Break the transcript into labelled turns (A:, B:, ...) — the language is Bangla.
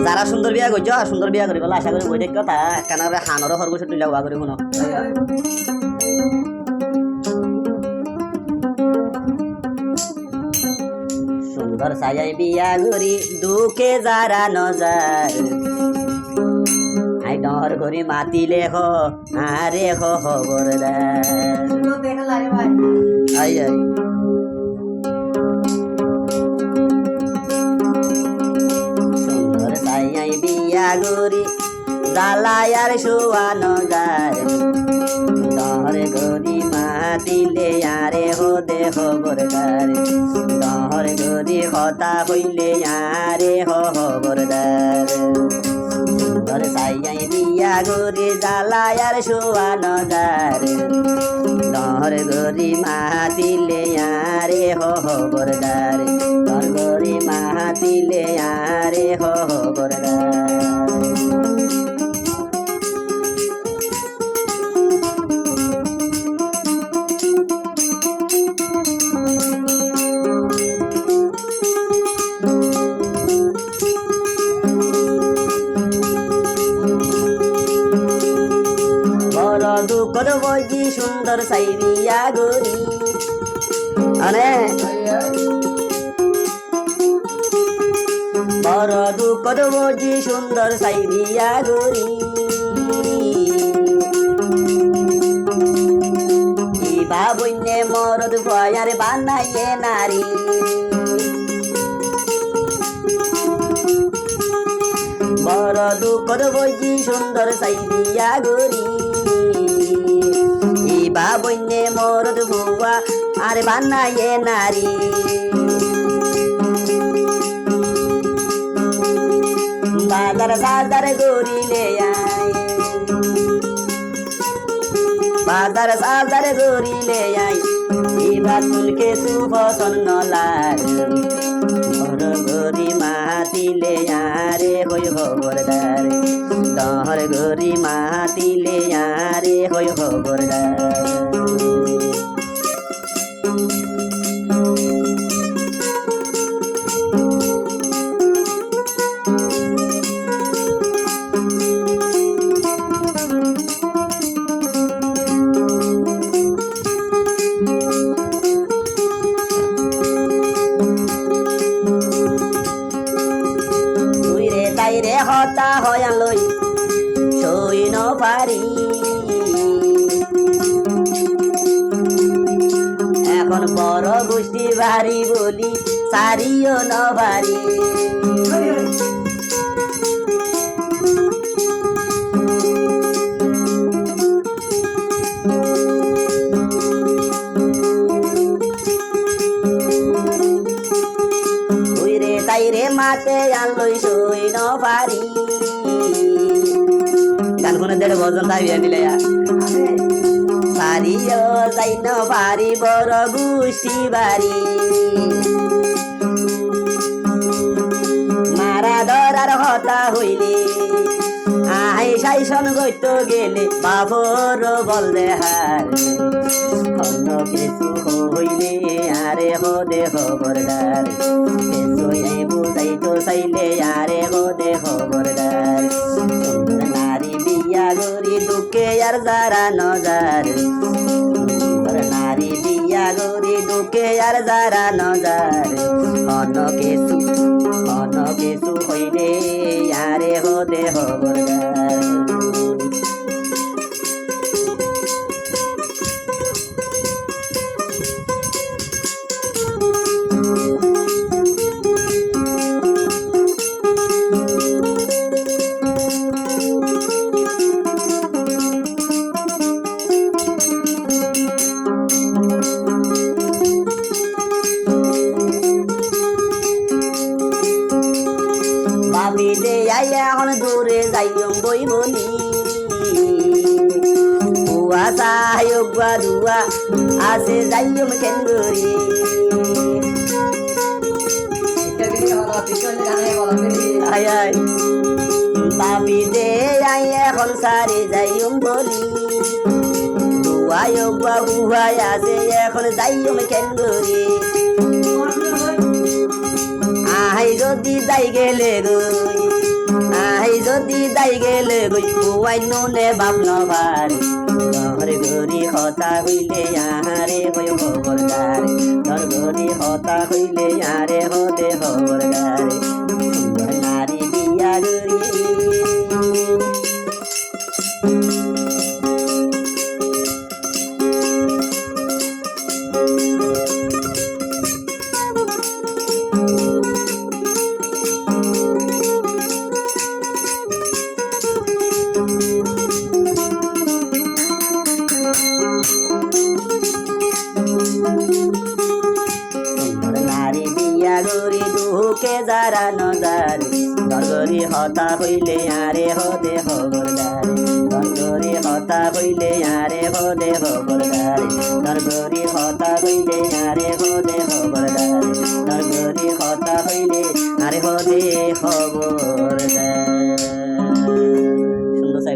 A: যারা সুন্দর বিয়া করছ সুন্দর বিয়া করি বলে আশা করি বই দেখো তা কেনারে হানরও খরগোশ তুলে হওয়া করি শুনো সুন্দর সাজাই বিয়া করি দুঃখে যারা নজার আই ডর করি মাতিলে হো আরে হো খবরদার আই আই সুন্দর সাজাই বিয়া করি জালায়ার শোয়ানো যায় ডর করি মাতিলে আরে হো দে খবরদার ডর করি কথা হইলে আরে হো খবরদার সুন্দর সাইয়াই বিয়া গরি জালায়ার শোয়ানো যার ডর করি মাতিলে আরে হো খবরদার ডর করি মাতিলে আরে হো খবরদার দুঃখর বজি সুন্দর সাইবিয়া গরি আরে বড় দুঃখর বজি সুন্দর সাইবিয়া গরি ইবা বইনে মরদ ভয়ার বানাইয়ে নারী বড় দুঃখর বজি সুন্দর সাইবিয়া গরি ইবা বইনে মরদ ভুয়া আর বানাইয়ে নারী বাজার সাজার গরিলে আয় বাজার সাজার গরিলে আয় ইবা তুলকে শুভ সন্নলার বড় গরি মাতিলে আরে হই খবরদার ডর গরি মাতিলে আরে হই খবরদার রে হতা হয়া লই সই ন পারি এখন বড় গোষ্ঠী বাড়ি বলি সারিও ন বাড়ি তাইরে মাতে আনলই সই ন পারি গান শুনে দেড় বজন তাই বিয়া দিলে সারিও যাই ন পারি বড় গোষ্ঠী বাড়ি মারা ধরার হতা হইলে আই সাইসন গইত গেলে বাবর বল দেহার অন্য কিছু হইলে আরে হো দে খবরদার বুঝাইতো চাইলে আরে হো দে খবরদার নারী বিয়া গরি দুঃখে আর যারা নজার নারী বিয়া গরি দুঃখে আর যারা নজার অন্য কিছু হইলে আরে হো দে খবরদার ভাবি দে এখন দূরে যাইম বই বলি বুয়া সাহেব দুয়া আছে যাইম কেন করি ভাবি দে এখন সারে যাইম বলি বুয়া বুয়া আছে এখন যাইম কেন করি আই যদি যাই গেলে গই পাই গেলে গই বুয়াই নুনে বাপ নভারে ঘর ঘরি হতা হইলে আহারে গই খবরদারে ঘর ঘরি হতা হইলে আরে হতে খবরদারে সুন্দর নারী বিয়া গরি নারী বিয়া গরি দুকে যারা নজারে গরি হতা হইলে আরে হদে খবরদারে গরি হতা হইলে আরে হদে খবরদারে গরি হতা হইলে